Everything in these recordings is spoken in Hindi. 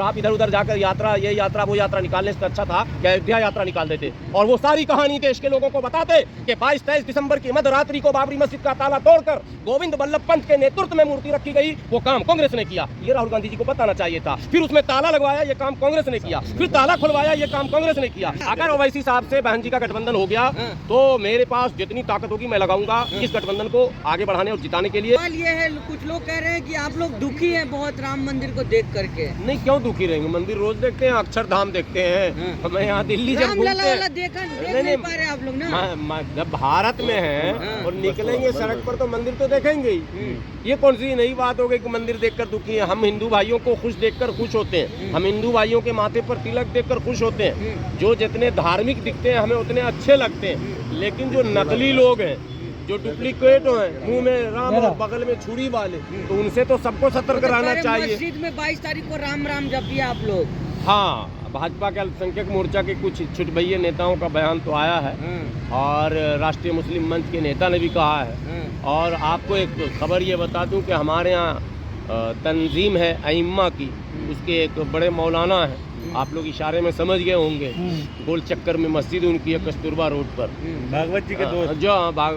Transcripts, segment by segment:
आप इधर उधर जाकर यात्रा ये यात्रा वो यात्रा निकालने से अच्छा था कि अयोध्या यात्रा निकाल देते और वो सारी कहानी देश के लोगों को बताते कि 22-23 दिसंबर की मध्यरात्रि को बाबरी मस्जिद का ताला तोड़कर गोविंद बल्लभ पंत के नेतृत्व में मूर्ति रखी गई। वो काम कांग्रेस ने किया, ये राहुल गांधी जी को बताना चाहिए था। फिर उसमें ताला लगवाया, ये काम कांग्रेस ने किया। फिर ताला खुलवाया, ये काम कांग्रेस ने किया। अगर ओवैसी साहब से बहन जी का गठबंधन हो गया तो मेरे पास जितनी ताकत होगी मैं लगाऊंगा इस गठबंधन को आगे बढ़ाने और जिताने के लिए। ये है, कुछ लोग कह रहे हैं कि आप लोग दुखी हैं बहुत राम मंदिर को देख करके। नहीं, क्यों दुखी रहेंगे? मंदिर रोज देखते हैं, अक्षरधाम देखते हैं। मैं यहाँ दिल्ली जब घूमते हैं नहीं पा रहे आप लोग ना। जब भारत में हैं और निकलेंगे सड़क पर तो मंदिर तो देखेंगे ही। ये कौन सी नई बात हो गई कि मंदिर देखकर दुखी है? हम हिंदू भाइयों को खुश देखकर खुश होते हैं। हम हिंदू भाइयों के माथे पर तिलक देखकर खुश होते हैं। जो जितने धार्मिक दिखते हैं हमें उतने अच्छे लगते हैं। लेकिन जो नकली लोग हैं, जो डुप्लीकेट हैं, मुंह में राम और बगल में छुरी वाले, तो उनसे तो सबको सतर्क रहना चाहिए। मस्जिद में 22 तारीख को राम राम जपिए आप लोग। हाँ, भाजपा के अल्पसंख्यक मोर्चा के कुछ छुटभैये नेताओं का बयान तो आया है और राष्ट्रीय मुस्लिम मंच के नेता ने भी कहा है। और आपको एक खबर ये बता दूं कि हमारे यहाँ तंजीम है अइम्मा की, उसके एक बड़े मौलाना है, आप लोग इशारे में समझ गए होंगे, गोल चक्कर में मस्जिद उनकी है कस्तूरबा रोड पर। भागवत जी के दोस्त जो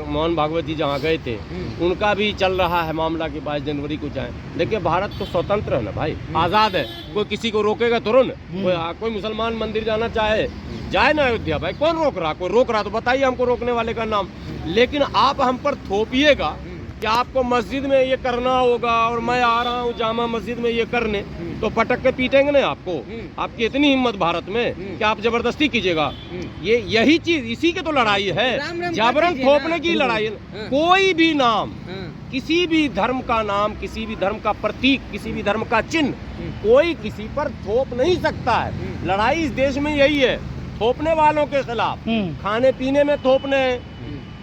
मोहन भागवत जी जहाँ गए थे उनका भी चल रहा है मामला कि 22 जनवरी को जाएं। देखिए, भारत तो स्वतंत्र है ना भाई, आज़ाद है, कोई किसी को रोकेगा तुरंत? कोई मुसलमान मंदिर जाना चाहे जाए ना अयोध्या, भाई कौन रोक रहा? कोई रोक रहा तो बताइए हमको रोकने वाले का नाम। लेकिन आप हम पर थोपिएगा कि आपको मस्जिद में ये करना होगा और मैं आ रहा हूँ जामा मस्जिद में ये करने, तो पटक के पीटेंगे ना आपको। आपकी इतनी हिम्मत भारत में कि आप जबरदस्ती कीजिएगा। ये यही चीज, इसी के तो लड़ाई है, जबरन थोपने की लड़ाई। कोई भी नाम, किसी भी धर्म का नाम, किसी भी धर्म का प्रतीक, किसी भी धर्म का चिन्ह कोई किसी पर थोप नहीं सकता है। लड़ाई इस देश में यही है, थोपने वालों के खिलाफ। खाने पीने में थोपने,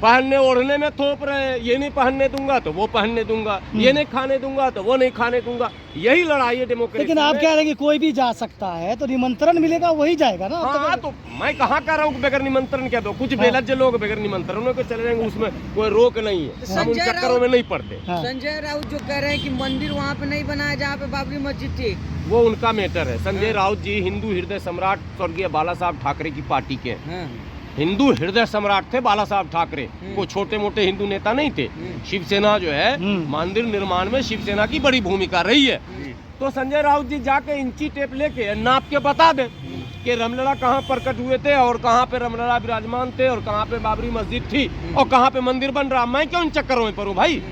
पहनने ओढ़ने में थोप रहे हैं, ये नहीं पहनने दूंगा तो वो पहनने दूंगा, ये नहीं खाने दूंगा तो वो नहीं खाने दूंगा। यही लड़ाई है डेमोक्रेसी। लेकिन आप कह रहे हैं कि कोई भी जा सकता है, तो निमंत्रण मिलेगा वही जाएगा ना। हाँ, तो मैं कहाँ कह रहा हूँ बगैर निमंत्रण क्या? दो कुछ बेलज्जे लोग बगैर निमंत्रण के चले जाएंगे, उसमें कोई रोक नहीं है। हम उन चक्करों में नहीं पड़ते। संजय राउत जो कह रहे हैं कि मंदिर वहाँ पे नहीं बनाया जहाँ पे बाबरी मस्जिद थी, वो उनका मैटर है। संजय राउत जी हिंदू हृदय सम्राट स्वर्गीय बाला साहब ठाकरे की पार्टी के हिंदू हृदय सम्राट थे। बाला साहब ठाकरे वो छोटे मोटे हिंदू नेता नहीं थे। शिवसेना जो है मंदिर निर्माण में शिवसेना की बड़ी भूमिका रही है। तो संजय राउत जी जाके इंची टेप लेके नाप के बता दें कि रामलला कहाँ प्रकट हुए थे और कहाँ पे रामलला विराजमान थे और कहाँ पे बाबरी मस्जिद थी और कहाँ पे मंदिर बन रहा। मैं क्यों इन चक्करों में पड़ूं भाई?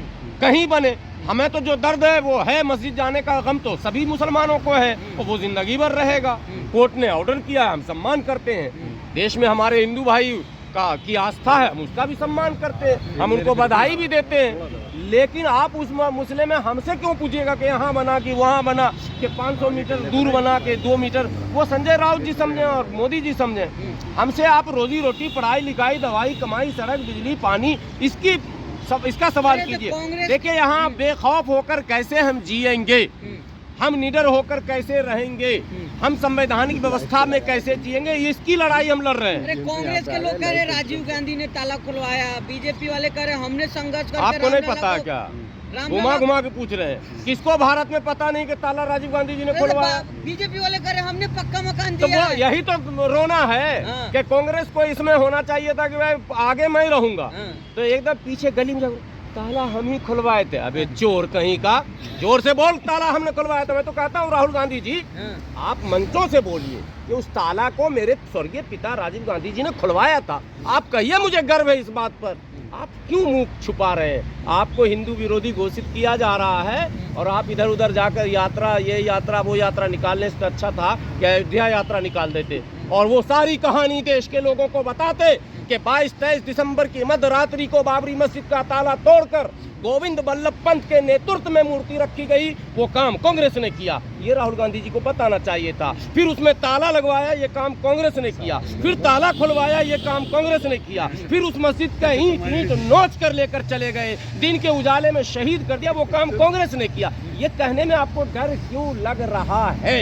कहीं बने, हमें तो जो दर्द है वो है, मस्जिद जाने का गम तो सभी मुसलमानों को है और वो जिंदगी भर रहेगा। कोर्ट ने ऑर्डर किया, हम सम्मान करते हैं। देश में हमारे हिंदू भाई की आस्था है, हम उसका भी सम्मान करते हैं, हम उनको बधाई भी देते हैं। लेकिन आप उस मसले में हमसे क्यों पूछिएगा कि यहाँ बना कि वहाँ बना, कि 500 मीटर दूर बना के 2 मीटर? वो संजय राउत जी समझें और मोदी जी समझें। हमसे आप रोजी रोटी, पढ़ाई लिखाई, दवाई, कमाई, सड़क, बिजली, पानी, इसका सवाल कीजिए। देखिए, यहाँ बेखौफ होकर कैसे हम जिएंगे, हम निडर होकर कैसे रहेंगे, हम संवैधानिक व्यवस्था में कैसे जिएंगे, इसकी लड़ाई हम लड़ रहे हैं। कांग्रेस के लोग कह रहे राजीव गांधी ने ताला खुलवाया, बीजेपी वाले कह रहे हमने संघर्ष करके। आपको नहीं पता क्या? घुमा के पूछ रहे हैं। किसको भारत में पता नहीं कि ताला राजीव गांधी जी ने खुलवाया? बीजेपी वाले कह रहे हमने पक्का मकान दिया। तो यही तो रोना है कि कांग्रेस को इसमें होना चाहिए था कि मैं आगे मैं रहूंगा, तो एकदम पीछे गली में ताला हम ही खुलवाए थे। अबे चोर कहीं का, जोर से बोल, ताला हमने खुलवाया था। मैं तो कहता हूँ राहुल गांधी जी, आप मंचों से बोलिए कि उस ताला को मेरे स्वर्गीय पिता राजीव गांधी जी ने खुलवाया था। आप कहिए, मुझे गर्व है इस बात पर। आप क्यों मुंह छुपा रहे हैं? आपको हिंदू विरोधी घोषित किया जा रहा है और आप इधर उधर जाकर यात्रा ये यात्रा वो यात्रा निकालने से अच्छा था कि अयोध्या यात्रा निकाल देते और वो सारी कहानी देश के लोगों को बताते कि 22-23 दिसंबर की मध्यरात्रि को बाबरी मस्जिद का ताला तोड़कर गोविंद बल्लभ पंत के नेतृत्व में मूर्ति रखी गई। वो काम कांग्रेस ने किया, ये राहुल गांधी जी को बताना चाहिए था। फिर उसमें ताला लगवाया, ये काम कांग्रेस ने किया। फिर ताला खुलवाया, ये काम कांग्रेस ने किया। फिर उस मस्जिद का ईंट नोच कर लेकर चले गए, दिन के उजाले में शहीद कर दिया, वो काम कांग्रेस ने किया। ये कहने में आपको डर क्यों लग रहा है?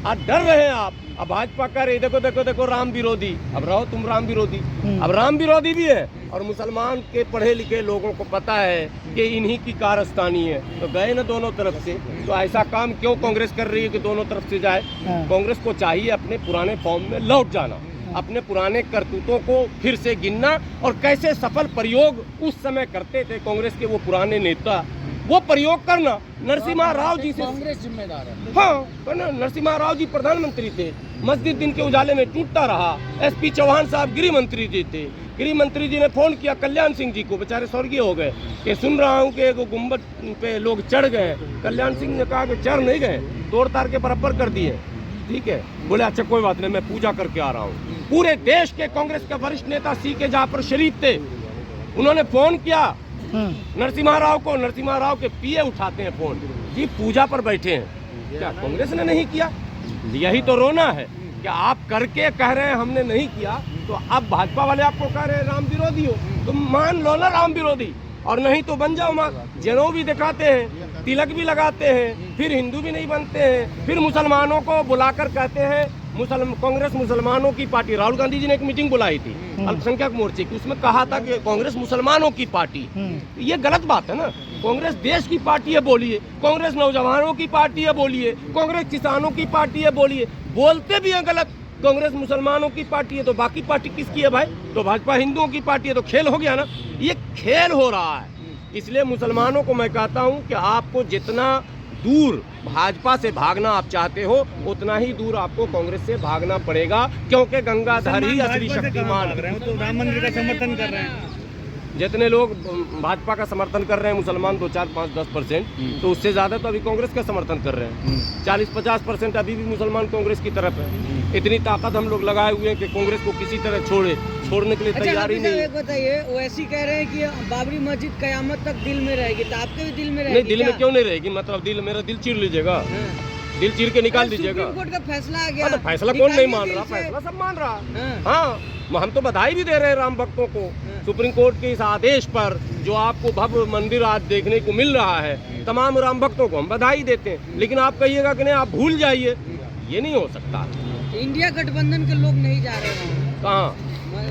आज डर रहे हैं आप। अब भाजपा कर रही, देखो देखो देखो राम विरोधी, अब रहो तुम राम विरोधी, अब राम विरोधी भी है और मुसलमान के पढ़े लिखे लोगों को पता है कि इन्हीं की कारस्तानी है, तो गए ना दोनों तरफ से। तो ऐसा काम क्यों कांग्रेस कर रही है कि दोनों तरफ से जाए? कांग्रेस को चाहिए अपने पुराने फॉर्म में लौट जाना, अपने पुराने करतूतों को फिर से गिनना, और कैसे सफल प्रयोग उस समय करते थे कांग्रेस के वो पुराने नेता, वो प्रयोग करना। नरसिम्हा राव जी से कांग्रेस जिम्मेदार है। हाँ, नरसिम्हा राव जी प्रधानमंत्री थे, मस्जिद दिन के उजाले में टूटता रहा। एसपी चौहान साहब गृह मंत्री जी थे, गृह मंत्री जी ने फोन किया कल्याण सिंह जी को, बेचारे स्वर्गीय हो गए, कि सुन रहा हूँ कि एक गुम्बद पे लोग चढ़ गए। कल्याण सिंह ने कहा कि चढ़ नहीं गए, तोड़ ताड़ के बराबर कर दिए। ठीक है, बोले अच्छा कोई बात नहीं, मैं पूजा करके आ रहा हूँ। पूरे देश के कांग्रेस के वरिष्ठ नेता सी के जाफर शरीफ थे, उन्होंने फोन किया नरसिम्हा राव को, नरसिम्हा राव के पीए उठाते हैं फोन, जी पूजा पर बैठे हैं। क्या कांग्रेस ने नहीं किया? यही तो रोना है कि आप करके कह रहे हैं हमने नहीं किया, तो अब भाजपा वाले आपको कह रहे हैं राम विरोधी हो, तुम मान लो ना राम विरोधी, और नहीं तो बन जाओ मां। जनेऊ भी दिखाते हैं, तिलक भी लगाते हैं, फिर हिंदू भी नहीं बनते हैं, फिर मुसलमानों को बुलाकर कहते हैं कांग्रेस मुसलमानों की पार्टी। राहुल गांधी जी ने एक मीटिंग बुलाई थी अल्पसंख्यक मोर्चे की, उसमें कहा था कि कांग्रेस मुसलमानों की पार्टी। ये गलत बात है ना, कांग्रेस देश की पार्टी है बोलिए, कांग्रेस नौजवानों की पार्टी है बोलिए, कांग्रेस किसानों की पार्टी है बोलिए, बोलते भी है गलत। कांग्रेस मुसलमानों की पार्टी है तो बाकी पार्टी किसकी है भाई? तो भाजपा हिंदुओं की पार्टी है, तो खेल हो गया ना, ये खेल हो रहा है। इसलिए मुसलमानों को मैं कहता हूं कि आपको जितना दूर भाजपा से भागना आप चाहते हो, उतना ही दूर आपको कांग्रेस से भागना पड़ेगा, क्योंकि गंगाधर ही असली शक्तिमान है। तो राम मंदिर का समर्थन कर रहे हैं, जितने लोग भाजपा का समर्थन कर रहे हैं मुसलमान 2, 4, 5, 10%, तो उससे ज्यादा तो अभी कांग्रेस का समर्थन कर रहे हैं। 40-50% अभी भी मुसलमान कांग्रेस की तरफ है। इतनी ताकत हम लोग लगाए हुए हैं कि कांग्रेस को किसी तरह छोड़ने के लिए तैयार ही नहीं है। बताइए, वैसे कह रहे हैं कि बाबरी मस्जिद कयामत तक दिल में रहेगी, तो आपके भी दिल में रहेगी? नहीं, दिल में क्यों नहीं रहेगी? मतलब मेरा दिल चीर लीजिएगा, दिल चीर के निकाल दीजिएगा। सुप्रीम कोर्ट का फैसला आ गया, तो फैसला कौन नहीं मान रहा? फैसला सब मान रहा। हाँ, हम तो बधाई भी दे रहे हैं राम भक्तों को सुप्रीम कोर्ट के इस आदेश पर, जो आपको भव्य मंदिर आज देखने को मिल रहा है। तमाम राम भक्तों को हम बधाई देते हैं, लेकिन आप कहिएगा कि नहीं आप भूल जाइए, ये नहीं हो सकता। इंडिया गठबंधन के लोग नहीं जा रहे हैं कहाँ?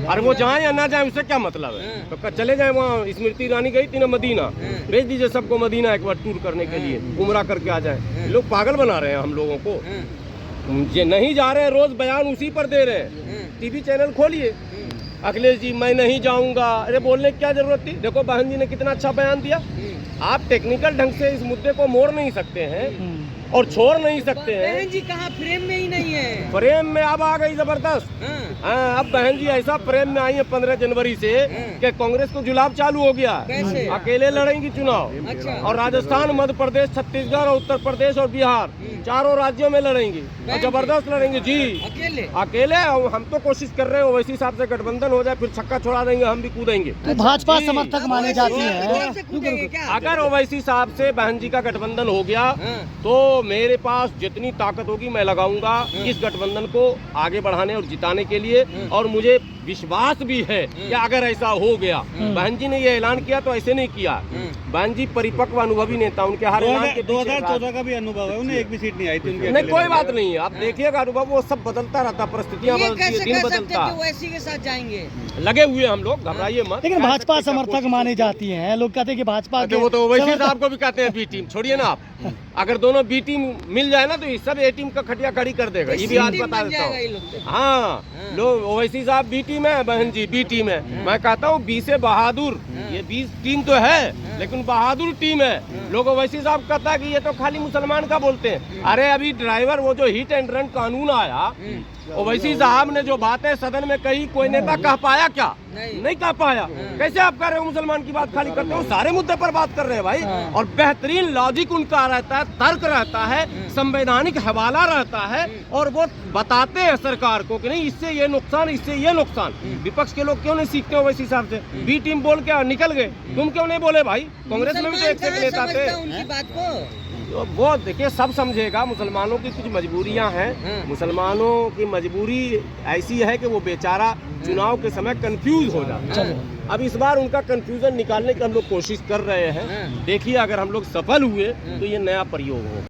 अरे वो जाए या ना जाए उससे क्या मतलब है? तो चले जाए वहाँ। स्मृति ईरानी गई थी ना मदीना, भेज दीजिए सबको मदीना एक बार टूर करने के लिए, उमरा करके आ जाए। लोग पागल बना रहे हैं हम लोगों को, ये नहीं जा रहे हैं, रोज बयान उसी पर दे रहे हैं। टीवी चैनल खोलिए, अखिलेश जी मैं नहीं जाऊंगा, अरे बोलने की क्या जरूरत थी? देखो बहन जी ने कितना अच्छा बयान दिया। आप टेक्निकल ढंग से इस मुद्दे को मोड़ नहीं सकते हैं और छोड़ नहीं सकते हैं। बहन जी कहाँ, फ्रेम में ही नहीं है। फ्रेम में अब आ गई जबरदस्त। हाँ, अब बहन जी ऐसा फ्रेम में आई है 15 जनवरी से कि कांग्रेस को जुलाब चालू हो गया। कैसे? अकेले लड़ेंगी चुनाव। अच्छा। और राजस्थान, मध्य प्रदेश, छत्तीसगढ़ और उत्तर प्रदेश और बिहार, चारों राज्यों में लड़ेंगी और जबरदस्त लड़ेंगे जी, अकेले। हम तो कोशिश कर रहे हैं ओवैसी हिसाब से गठबंधन हो जाए, फिर छक्का छोड़ा देंगे, हम भी कूदेंगे। तो भाजपा समर्थक माने जाती है। अगर ओवैसी साहब से बहन जी का गठबंधन हो गया तो मेरे पास जितनी ताकत होगी मैं लगाऊंगा इस गठबंधन को आगे बढ़ाने और जिताने के लिए। और मुझे विश्वास भी है कि अगर ऐसा हो गया, बहन जी ने ये ऐलान किया तो ऐसे नहीं किया। बहन जी परिपक्व अनुभवी नेता, उनके हर ऐलान के 2014 का भी अनुभव है, उन्हें एक भी सीट नहीं आई थी उनके। नहीं, कोई बात नहीं है, आप देखिएगा अनुभव वो सब बदलता रहता, परिस्थितियाँ बदलती है, दिन बदलता। ओवैसी के साथ जाएंगे, लगे हुए हम लोग, घबराइए मत। लेकिन भाजपा समर्थक मानी जाती है, लोग कहते हैं कि भाजपा के वो तो ओवैसी साहब को भी कहते हैं बी टीम। छोड़िए ना आप, अगर दोनों बी टीम मिल जाए ना तो ये सब ए टीम का खटिया खड़ी कर देगा, ये भी आज बता देता हूँ। हाँ, लोग ओवैसी साहब बी टीम है, बहन जी बी टीम है। मैं कहता हूँ बी से बहादुर, ये 20 टीम तो है लेकिन बहादुर टीम है। लोग ओवैसी साहब कहता है कि ये तो खाली मुसलमान का बोलते हैं। अरे अभी ड्राइवर वो जो हिट एंड रन कानून आया, ओवैसी साहब ने जो बातें सदन में कही, कोई नेता कह पाया क्या? नहीं कह पाया। कैसे आप कह रहे हो मुसलमान की बात खाली करते हो? सारे मुद्दे पर बात कर रहे हैं भाई। और बेहतरीन लॉजिक उनका रहता है, तर्क रहता है, संवैधानिक हवाला रहता है, और वो बताते हैं सरकार को कि नहीं इससे ये नुकसान, इससे ये नुकसान। विपक्ष के लोग क्यों नहीं सीखते हो वैसे हिसाब से? बी टीम बोल के निकल गए, तुम क्यों नहीं बोले भाई? कांग्रेस में भी तो एक नेता थे उनकी बात को। तो वो देखिए सब समझेगा। मुसलमानों की कुछ मजबूरियां हैं, मुसलमानों की मजबूरी ऐसी है कि वो बेचारा चुनाव के समय कंफ्यूज हो जाता है। अब इस बार उनका कंफ्यूजन निकालने की हम लोग कोशिश कर रहे हैं। देखिए अगर हम लोग सफल हुए तो ये नया प्रयोग हो।